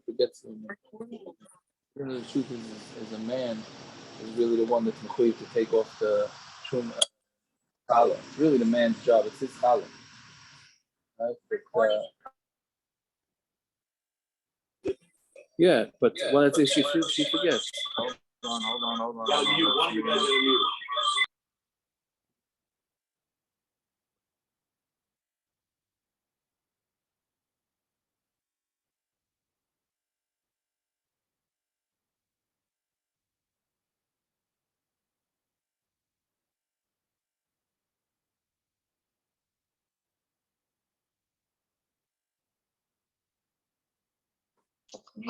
forgets him. The truth is a man is really the one that's mechuyev to take off the Challah. It's really the man's job. It's his Challah. Right? Yeah, but when it's she forgets. Hold on. One of you guys are mute.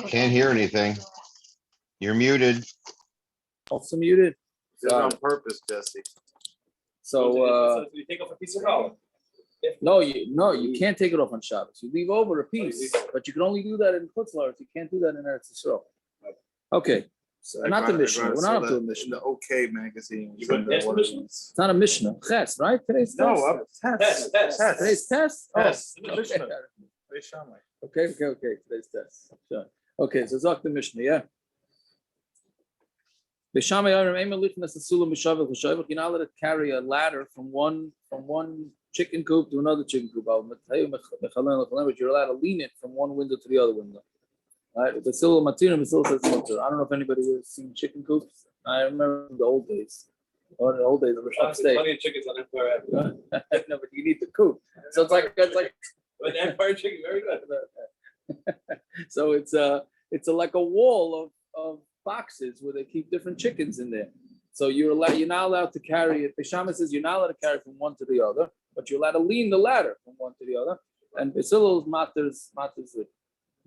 Can't hear anything. You're muted. Also muted. It's on purpose, Jesse. So you take off a piece of collar. no, you can't take it off on Shabbos. You leave over a piece, but you can only do that in Chutz La'aretz. You can't do that in Eretz Yisrael. Okay, so not the Mishnah. We're not up to a Mishnah. The OK magazine. It's not a Mishnah. Ches, right? Today's test. No, test. Today's test. Test. Oh, Mishnah. Bais Shamai. Okay. Today's test. Sure. Okay, so Zok the Mishnah, yeah. Bais Shamai you're not allowed to carry a ladder from one chicken coop to another chicken coop. But you're allowed to lean it from one window to the other window. Right? The Basil says mutter. I don't know if anybody has seen chicken coops. I remember the old days. Or the old days of upstate. Plenty of chickens on Empire Avenue. No, but you need the coop. So it's like But Empire chicken, very good. So it's like a wall of boxes where they keep different chickens in there. So you're not allowed to carry it. Bais Shamai says you're not allowed to carry from one to the other, but you're allowed to lean the ladder from one to the other. And Bais Hillel's matters it.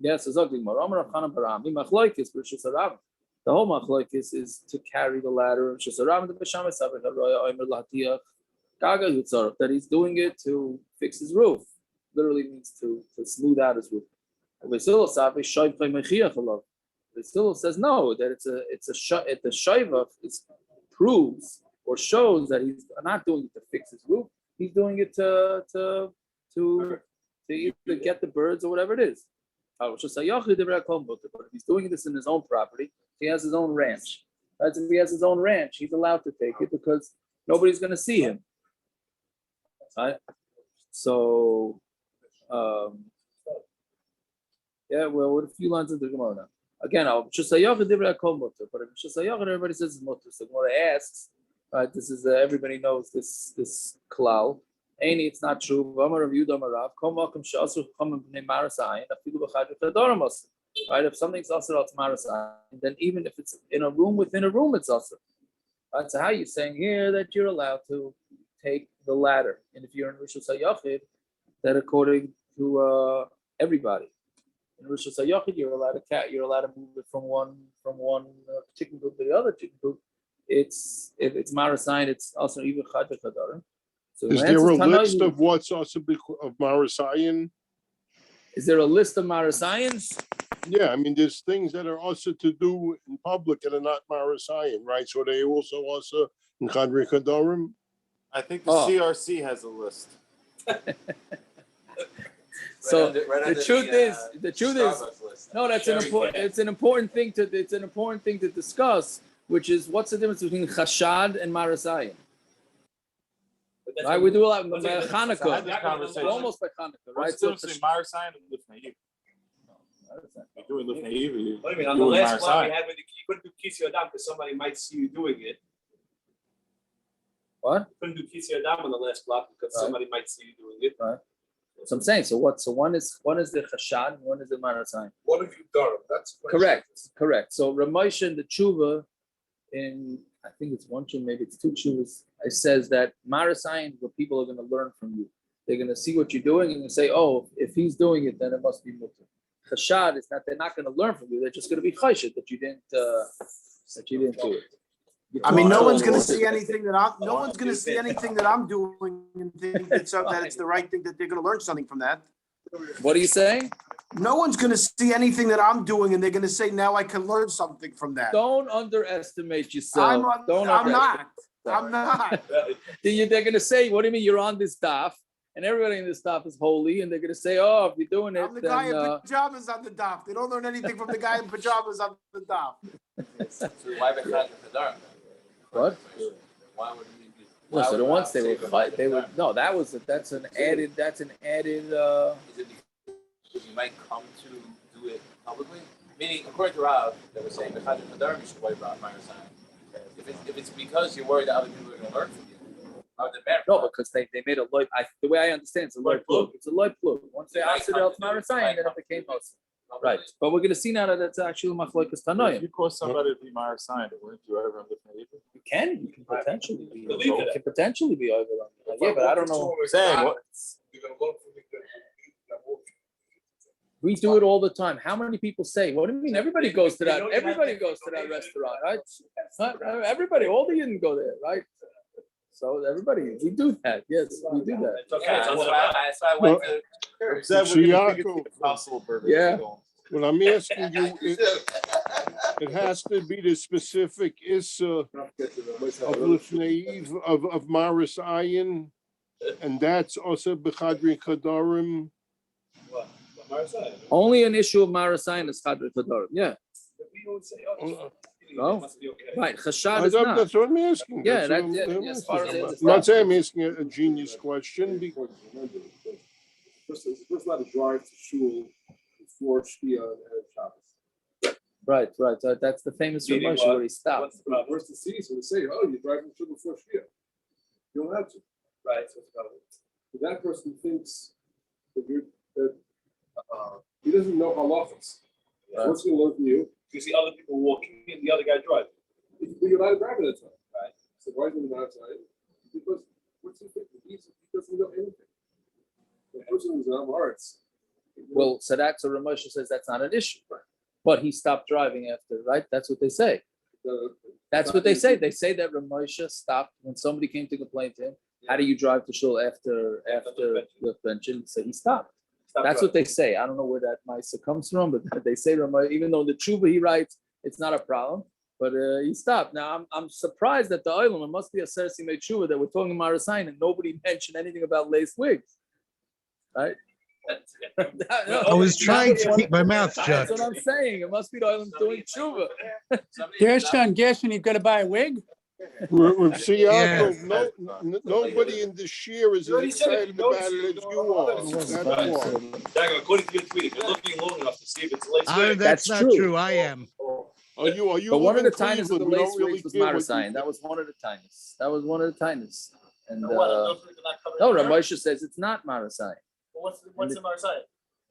Yes, it's ugly. Machlokes, the whole Machlokes is to carry the ladder. That he's doing it to fix his roof. Literally means to smooth out his roof. Bais Hillel says no, that the shayvach proves or shows that he's not doing it to fix his roof. He's doing it to either get the birds or whatever it is. But if he's doing this in his own property, he has his own ranch. Right? If he has his own ranch, he's allowed to take it because nobody's going to see him. Right? So, what a few lines of the Gemara now. Again, but if everybody says it's mutter. So Gemara asks, right? This is everybody knows this klal. Aini, it's not true. Right? If something's assur al tamaras ayin, then even if it's in a room within a room, it's assur. Right? So how are you saying here that you're allowed to take the ladder? And if you're in Rishus HaYachid, that according to everybody. In Rishus HaYachid, you're allowed to move it from one chicken coop to the other chicken coop. If it's maras ayin, it's also even chad v'chadarim. So is there a list of what's also of maras ayin? Is there a list of maras ayins? Yeah, I mean, there's things that are also to do in public that are not maras ayin, right? So they also in chad v'chadarim. I think the CRC has a list. So the truth is, no, that's an important thing to discuss, which is what's the difference between chashad and maras ayin. Right, we do a lot of Hanukkah. Almost by Hanukkah, right? So maras ayin and lifnei. You're doing lifnei. What do you mean? On the last class we had, you couldn't do kisi adam because somebody might see you doing it. What? You couldn't do kisi adam on the last block because somebody might see you doing it. Right. So I'm saying, so what? So one is the chashad, one is the maras ayin. What have you done? That's correct. So Ramosha and the tshuva in, I think it's one tshuva, maybe it's two tshuvas. It says that maras ayin, what people are going to learn from you. They're going to see what you're doing and say, oh, if he's doing it, then it must be mutter. Chashad is that they're not going to learn from you. They're just going to be chayshit that you didn't do it. I mean, no one's going to see anything that I'm doing and think that it's the right thing, that they're going to learn something from that. What are you saying? No one's going to see anything that I'm doing and they're going to say, now I can learn something from that. Don't underestimate yourself. I'm not. They're going to say, what do you mean you're on this daf? and everybody in this daf is holy, and they're gonna say, "Oh, if you're doing it, I'm the guy then in pajamas on the daf. They don't learn anything from the guy in pajamas on the daf. So why Bechad Chadarim? what?" Why would we be? No, so the ones they would would fight, they would no. That's an added. That's an added. Is it because you might come to do it publicly? Meaning, according to Rav, they were saying Bechad Chadarim you should worry about minor sign. If it's because you're worried that other people are going to learn from you, how would it matter? No, because they made a loy. The way I understand, it's a loy plug. It's a loy plug. Once they asked it out Marasayan, then it became us. Right, but we're gonna see now that it's actually Machlokes If Tanoim. you cause somebody to be Meir sign, wouldn't you ever have different people? You can potentially be. Believe You it. can potentially be over on that. Yeah, but I don't know. Saying what? We do it all the time. How many people say? What do you mean? Everybody goes to that. Everybody goes to that restaurant, right? Everybody, all the didn't go there, right? So everybody, we do that. Yes, we do that. It's okay. Yeah, It's that's on why I went to. That So would be Yaakov, possible burger. Yeah. what I'm asking you, it has to be the specific issur of Lifnei of Maris Ayin, and that's also Bechadri Chadarim. What? Marasai. Only an issue of Marasayan is Chadri Chadarim. Yeah, We would say, oh, No. it must be okay. right. Chashad is not. That's what I'm asking. Yeah, That's what that- I'm yeah, as far as asking. I I'm understand. not saying I'm asking a genius question. First allowed to drive to shul before Shkia and Shabbos. Right. That's the famous Meaning Ramesh what? where he stopped. What's the problem? Where's the seas when they say, oh, you're driving to shul before Shkia? You don't have to. Right. So it's about But that person thinks that he doesn't know halachas. Right. What's he going to learn from you? you see other people walking and the other guy driving. You're not a driver at that time. Right. So why is he not outside? Because what's he thinking? He doesn't know anything. The person who's on arts. Well, so that's what Ramesh says that's not an issue. But he stopped driving after, right? That's what they say. That's what they say. They say that Ramosha stopped when somebody came to complain to him. How do you drive to shul after the pension? So he stopped. That's what they say. I don't know where that Maisa comes from, but they say Ramosha, even though the tshuva he writes, it's not a problem. But he stopped. Now I'm surprised that the Olam, it must be a Sersi made tshuva that we're talking Marasayan and nobody mentioned anything about lace wigs, right? I was trying to keep my mouth That's shut. what I'm saying. It must be the Olam doing tshuva. Gershon, you've got to buy a wig? With Yeah. Yaakov, nobody in this year is as excited about it as you are. That's why. Dang, according to your tweet, if you're looking long enough to see if it's late. That's That's not true. true. I am. Are you? But one of live the in tiniest of the Cleveland? We lace don't really wigs was care what you Marasayan. think. That was one of the tiniest. That was one of the tiniest. And No, no, Ramosha says it's not Marasayan What's the Marseille?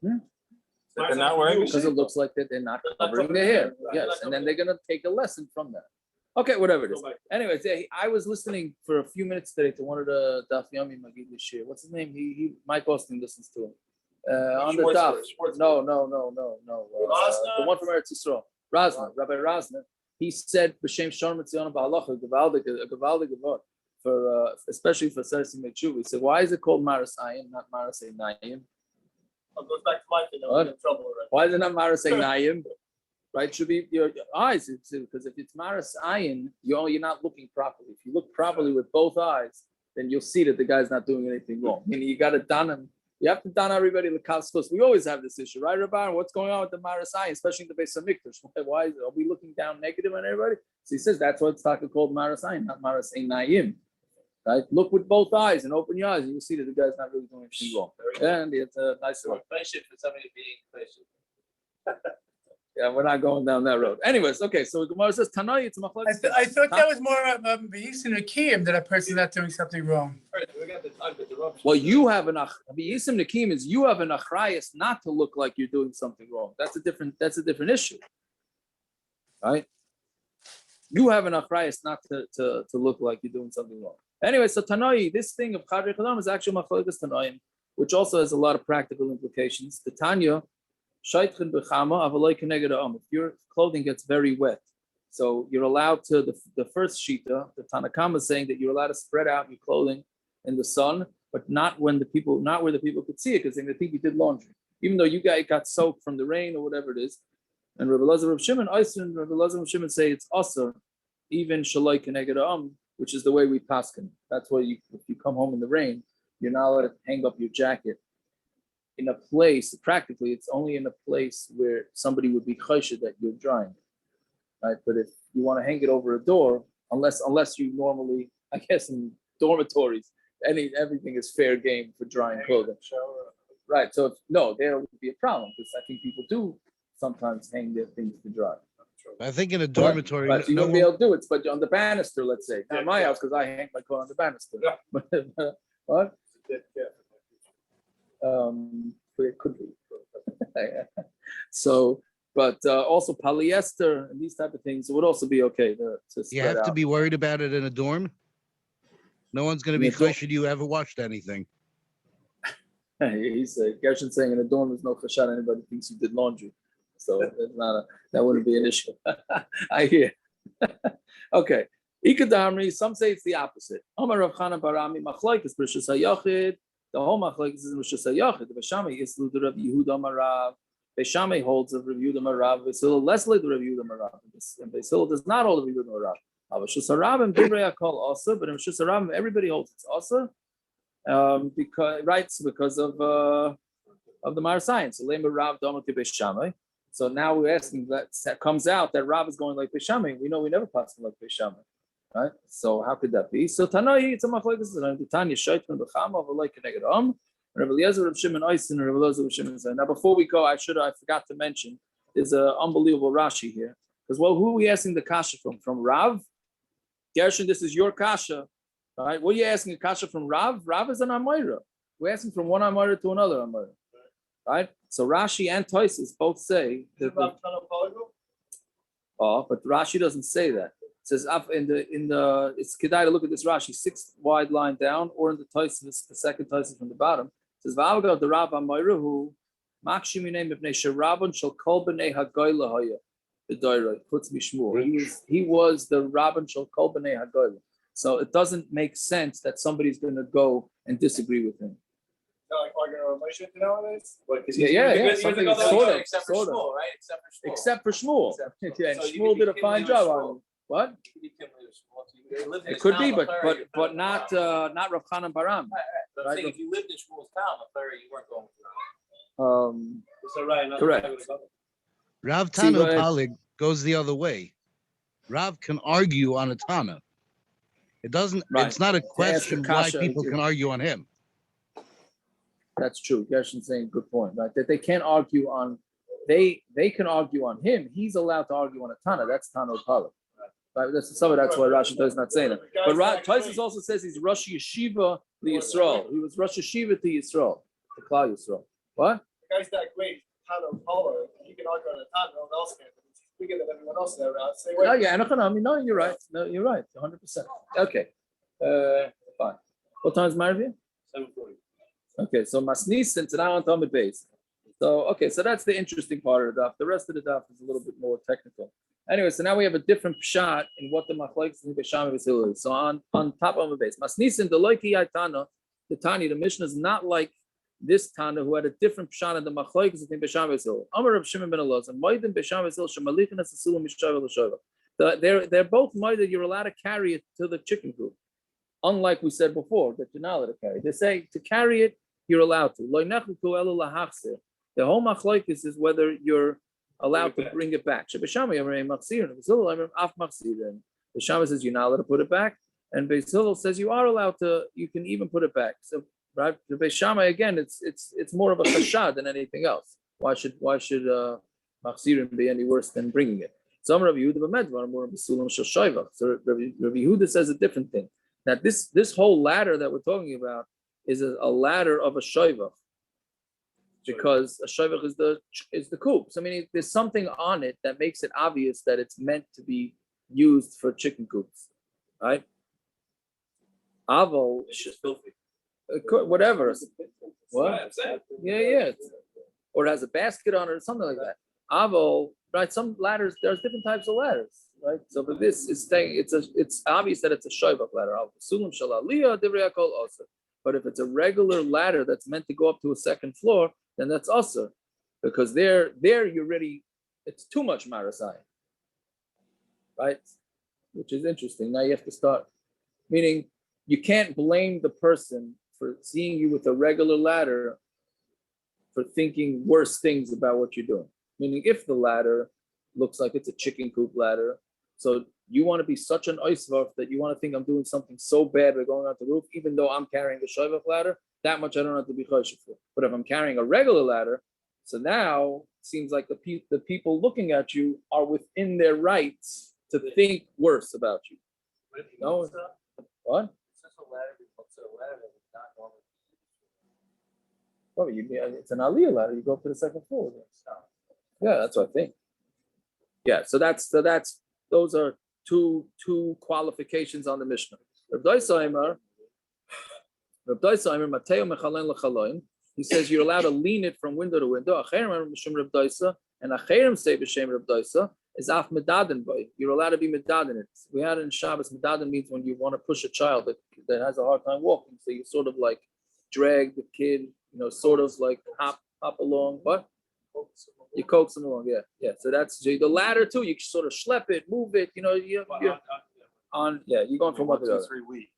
They're not wearing because it looks like that they're not covering their hair. Yes, and then they're gonna take a lesson from that. Okay, whatever it is. Anyways, yeah, I was listening for a few minutes today to one of the Daf Yomi Beitzah. What's his name? He Mike Austin listens to him. On the Daf. No. The one from Eretz Yisrael. Razner, Rabbi Razner. He said B'Shem Shalom Etzion Ba'alacha Gavaldik for especially for Sersi Mechuv. He said, why is it called Maras Ayin, not Maras Einayim? It goes back to my thing. I'm in trouble already. Why is it not Maras Einayim? Right, it should be your eyes. Because if it's Maras Ayin, you're not looking properly. If you look properly with both eyes, then you'll see that the guy's not doing anything wrong. Meaning you got to don him. You have to don everybody l'kaskos. We always have this issue, right, Rabbi? What's going on with the Maras Ayin, especially in the Beis Hamikdash? Why are we looking down negative on everybody? So he says that's why it's called Maras Ayin, not Maras Einayim. Right? Look with both eyes and open your eyes, and you'll see that the guy's not really doing anything wrong. And it's a nice one. Patient for somebody being patient. Yeah, we're not going down that road. Anyways, okay, so Gemara says Tanai, it's Machlokes. I thought that was more of a Beis and a Kiyum, that a person's not doing something wrong. Well, you have an Yisim Nakim is you have an achrayas not to look like you're doing something wrong. That's a different issue. Right? You have an achrayas not to look like you're doing something wrong. Anyway, so Tanai, this thing of Chadri Chadam is actually Machlokes Tanaim, which also has a lot of practical implications. The Tanya, Shaitchen b'chama avaloi keneged ha'am. If your clothing gets very wet, so you're allowed to the first shita, the Tanakama is saying that you're allowed to spread out your clothing in the sun, but not where the people could see it, because they think you did laundry, even though you got soaked from the rain or whatever it is. And Rabbi Elazar, Rabbi Shimon, Rabbi Elazar, Rabbi Shimon say it's assur, even shaloi keneged ha'am, which is the way we paskin. That's why if you come home in the rain, you're not allowed to hang up your jacket in a place, practically, it's only in a place where somebody would be choshed that you're drying, right? But if you want to hang it over a door, unless you normally, I guess in dormitories, everything is fair game for drying clothing. Right, so there would be a problem, because I think people do sometimes hang their things to dry. I think in a dormitory, Right, so you won't be able to do it, but on the banister, let's say. Not in my house, because I hang my coat on the banister. What? But it could be. So, but also polyester and these type of things would also be okay to you spread have to out. be worried about it in a dorm. No one's going to be choshed you ever washed anything. He said, Gershon saying in a dorm there's no chashad, anybody thinks you did laundry. So that wouldn't be an issue. I hear. Okay. Ikadamri, some say it's the opposite. Omar Rav Chana Barami Machlokes B'Rishus HaYachid. The whole Machlokes is in B'Rishus HaYachid. The Bais Shamai is the Rav Yehuda Marav. Bais Shamai holds of Rav Yehuda Marav. Bais Hillel less like the Rav Yehuda Marav. And Bais Hillel does not hold of Rav Yehuda Marav. B'Rishus HaRav and Divrei HaKol assur, but in B'Rishus HaRav everybody holds it's assur. Because of the Marasayan. So Lema Rav Dama to Bais Shamai. So now we're asking that comes out that Rav is going like Bais Shamai. We know we never pass him like Bais Shamai, right? So how could that be? So Tanai, it's a machlokes. Tanya Shaitman B'Chama of like Keneged Rabbi Eliezer of Shimon Eisen and Rabbi Eliezer of Shimon Zayin. Now before we go, I forgot to mention there's an unbelievable Rashi here, because who are we asking the kasha from? From Rav? Gershon, this is your kasha. All right, what are you asking a kasha from Rav? Rav is an Amoira. We're asking from one Amoira to another Amoira. Right? So Rashi and Tosfos both say that but Rashi doesn't say that. It says in the it's kedai to look at this Rashi, 6 wide line down, or in the Tosfos, the second Tosfos from the bottom. It says Va'avagal the Rav Amoira who Makshimine Mipnei Sherabon Shel Kol Bnei Hagoyla Haya. The Doira puts Mishmur. He was the Rabban Shel Kol Bnei Hagoyla. So it doesn't make sense that somebody's going to go and disagree with him. Like arguing on Moshe nowadays? Yeah. Something sort of. Except for Shmuel, right? Except for Shmuel. Yeah, So Shmuel did a fine job on it. What? It could be, but not Rav Chanan Baram. But I'm saying if you lived in Shmuel's town, you weren't going through. Correct. Rav Tano Palig goes the other way. Rav can argue on a Tana. It doesn't. Right. It's not a question why people can argue on him. That's true. Gershon's saying good point, right? That they can't argue on. They can argue on him. He's allowed to argue on a Tana. That's Tano Palig. Right? That's why Rashi does not say that. But Tosfos also says he's Rosh Yeshiva to Yisroel. He was Rosh Yeshiva to Yisroel, to Klal Yisroel. What? The guy's that great, Tano Paula. He can argue on a Tana, no one else can. He's bigger than everyone else there around. Oh yeah, no, you're right. No, you're right, 100%. Okay, fine. What time is Marvia? 7:40. Okay, so Masnis and now on Amud Beis. So that's the interesting part of the daf. The rest of the daf is a little bit more technical. Anyway, so now we have a different pshat in what the Machlokes and Bais Shamai Bais Hillel is. So on top of the base, Masnis and the Loiki Tana, the Tani, the Mishnah is not like this Tana who had a different pshat in the Machlokes and Bais Shamai Bais Hillel. Amar Rav Shimon ben Elazar, Moedim Bais Shamai Bais Hillel shemalichin as assur mishavel l'shovel. They're both moeded. You're allowed to carry it to the chicken coop, unlike we said before that you're not allowed to carry. They say to carry it, you're allowed to. The whole Machlokes is whether you're allowed to bring it back. Bais Shamai says you're not allowed to put it back, and Beis Hillel says you are allowed to. You can even put it back. So, right, the Bais Shamai again, it's more of a chashad than anything else. Why should machzirin be any worse than bringing it? Some Rabbi Yehuda b'medvar more b'sulam shel shoivach. So Rabbi Yehuda says a different thing. That this whole ladder that we're talking about is a ladder of a shoivach. Because a shoivach is the coop. So I mean, there's something on it that makes it obvious that it's meant to be used for chicken coops, right? Avo, It's just filthy. whatever. What? Yeah. Or it has a basket on it or something like that. Avo, right? Some ladders. There's different types of ladders, right? So, but this is saying it's obvious that it's a shoivach ladder. But if it's a regular ladder that's meant to go up to a second floor, then that's assur, because there you're ready. It's too much marasai, right? Which is interesting. Now you have to start, meaning you can't blame the person for seeing you with a regular ladder for thinking worse things about what you're doing. Meaning, if the ladder looks like it's a chicken coop ladder, so you want to be such an oisvaf that you want to think I'm doing something so bad by going out the roof, even though I'm carrying a shoivach ladder, that much I don't have to be choshev for. But if I'm carrying a regular ladder, so now it seems like the people looking at you are within their rights to think worse about you. No, what? Oh, it's an aliyah ladder. You go up to the second floor. Yeah, that's what I think. Yeah, so those are two qualifications on the Mishnah. Rav Daisaimer, Mateo mechalen lechaloin. He says you're allowed to lean it from window to window. Acherim b'shem Rav Daisa, and acherim say b'shem Rav Daisa is af medaden boy. You're allowed to be medaden it. We had it in Shabbos. Medaden means when you want to push a child that has a hard time walking, so you sort of like drag the kid, sort of like hop along, but you coax them along. Yeah. So that's the ladder too. You sort of schlep it, move it. You're going from one to the other. 3 week.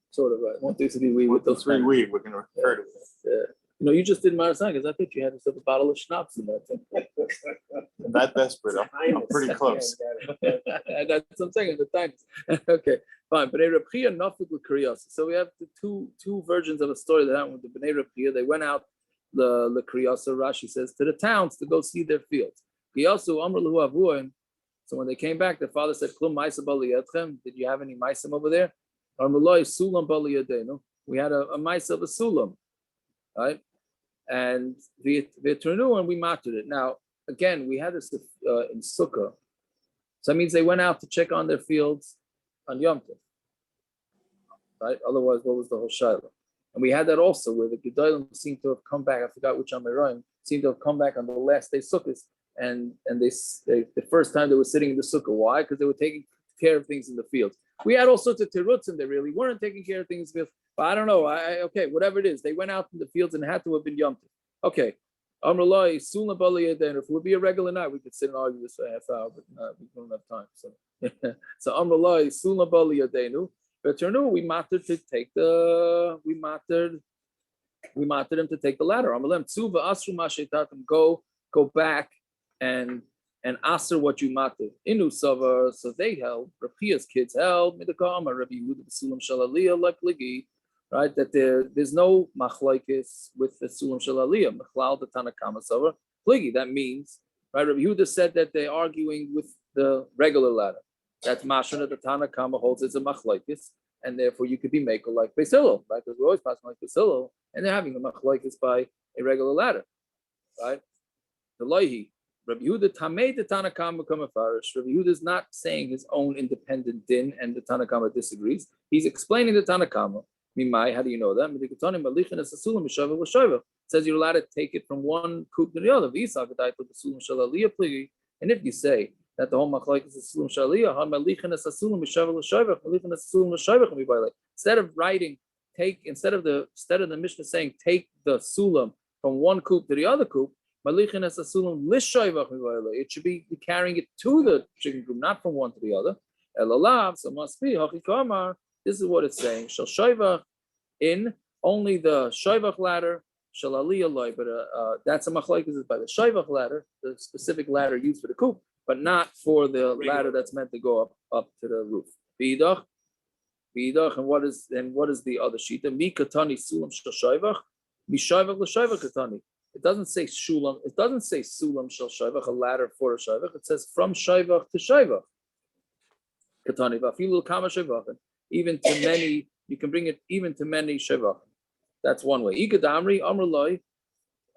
Sort of right. 1, 2, 3 week with those 3 week. We're gonna refer to it. Yeah. You just did marathon because I thought you had yourself a bottle of schnapps in that thing. I'm that desperate. I'm pretty close. That's what I'm saying. The times. Okay, fine. Bnei Reb Chia nafik with Kriyas. So we have the two versions of a story that happened with the Bnei Reb Chia. They went out the Kriyasa. Rashi says to the towns to go see their fields. Kriyasu amr lahu avuin. So when they came back, the father said, "Klum ma'isa baliyatchem. Did you have any ma'isam over there?" Armaloi sulam baliyadenu. We had a ma'isa of a sulam, right? And the turnu and we mastered it. Now again, we had this in Sukkah, so that means they went out to check on their fields on Yom Tov, right? Otherwise, what was the whole shayla? And we had that also where the Gedolim seemed to have come back. I forgot which Amiroim seemed to have come back on the last day Sukkot, and they the first time they were sitting in the Sukkah. Why? Because they were taking care of things in the fields. We had all sorts of terutzim. They really weren't taking care of things in the fields. But I don't know. Okay, whatever it is, they went out in the fields and it had to have been Yom Tov. Okay. Amrullah, Sula Baliyadenu. If it would be a regular night, we could sit and argue this for a half hour, but we don't have time. So Amrullah, Sula Baliyadenu. But we mattered to take we mattered him to take the ladder. Amrullah, Tzuva Asru Mashetatim, go back and assur what you mattered. Inu Savar, so they held, Rapia's kids held, Midakama, Rabbi Yehuda B'Sulam Shalaliyah, like Ligi. Right, that there's no machlokes with the sulam shalaliyah, machlal the Tanakama Savar pligi. That means, right? Rabbi Yehuda said that they're arguing with the regular ladder. That's mashana the Tanakama holds it's a machlokes, and therefore you could be maker like Bais Hillel, right? Because we always pass like Bais Hillel, and they're having a machlokes by a regular ladder, right? The loihi. Rabbi Yehuda tamei the Tanakama kamafarish. Rabbi Yehuda is not saying his own independent din, and the Tanakama disagrees. He's explaining the Tanakama. How do you know that? It says you're allowed to take it from one coop to the other. And if you say that the whole machlokes is a sulam shaliyah, instead of writing, instead of the Mishnah saying take the sulam from one coop to the other coop, it should be carrying it to the chicken coop, not from one to the other. So must be this is what it's saying. Shall shoivach in only the shoivach ladder, shall aliyah loy, but that's a machlokes is by the shoivach ladder, the specific ladder used for the coop, but not for the ladder that's meant to go up to the roof. Bidach, and what is the other shita? Mi katani sulam shal shoivach, mi shoivach l'shoivach katani. It doesn't say shulam. It doesn't say sulam shal shoivach, a ladder for a shoivach. It says from shoivach to shoivach. Katani vafilu kama shoivach. Even to many, you can bring it even to many shevach. That's one way. Ikadamri amruloi,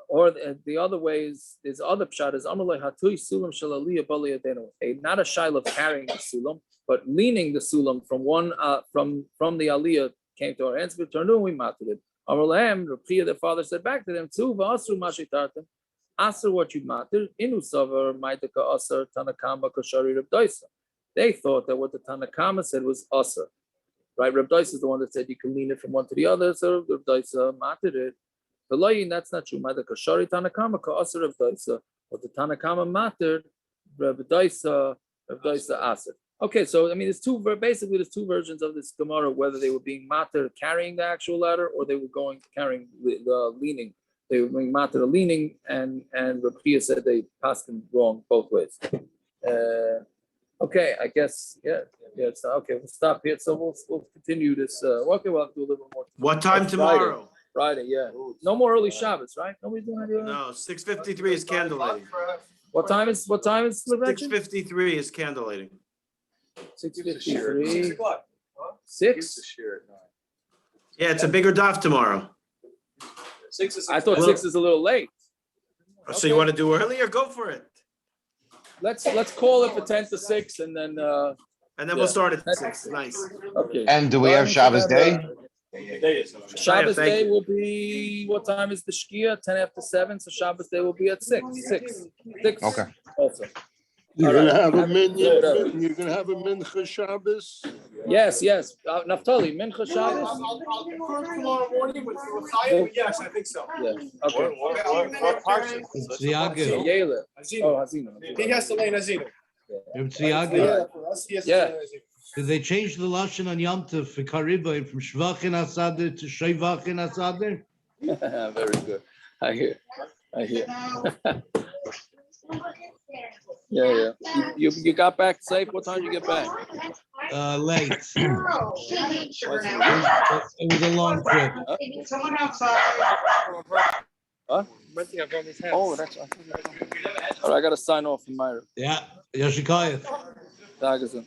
or the other way is other pshat is amruloi hatui sulam shalaliyah baliyadenu. Not a shail of carrying the sulam, but leaning the sulam from one from the aliyah came to our hands. We turned and we mated it. Amrulahem, Rapiya, the father said back to them too. V'asru mashitartem, assur what you mated. Inu savar ma'itaka assur Tanakama kashari Reb Daisa. They thought that what the Tanakama said was assur. Right, Reb Daisa is the one that said you can lean it from one to the other, so Reb Daisa mated it. The layin, that's not true. Ma'itaka kashari Tanakama ka'asur Reb Daisa. What the Tanakama mated, Reb Daisa assur. Okay, so I mean, basically there's two versions of this Gemara, whether they were being matter carrying the actual ladder or they were carrying the leaning. They were being matter the leaning, and Rabbi said they passed them wrong both ways. Okay, I guess so, okay, we'll stop here. So we'll continue this. Okay, we'll have to do a little more. What time tomorrow? Friday, yeah. No more early Shabbos, right? Nobody's doing any. No, 6:53 is candle lighting. What time is 6:53 is candle lighting. 6:53. 6:00. 6? Yeah, it's a bigger daf tomorrow. 6 is. I thought 6 is a little late. So you want to do earlier? Go for it. Let's call it for 10 to 6 and then We'll start at 6. Nice. Okay. And do we have Shabbos day? Shabbos day will be, what time is the Shkia? 10 after 7, so Shabbos day will be at 6. Okay. Also. You're gonna have a Whatever. minyan, you're gonna have a mincha Shabbos? Yes. Naftali, Mincha Shabbos? I'll confirm tomorrow morning with Chaim, but yes, I think so. Yeah. Okay. What parsha? It's the Agil. Yela. Oh, Hazina. He has to lay Nazir. It's the Agil. For us, he has to Yeah. lay Nazir. Did they change the lashon on Yom Tov for Kariba from Shvachin Asader to Shevachin Asader? Very good. I hear. Yeah. You got back safe? What time did you get back? Late. It was a long trip. Someone outside. Huh? Oh, that's. All right, I got to sign off in my. Yeah, Yoshikaya. Dagazin.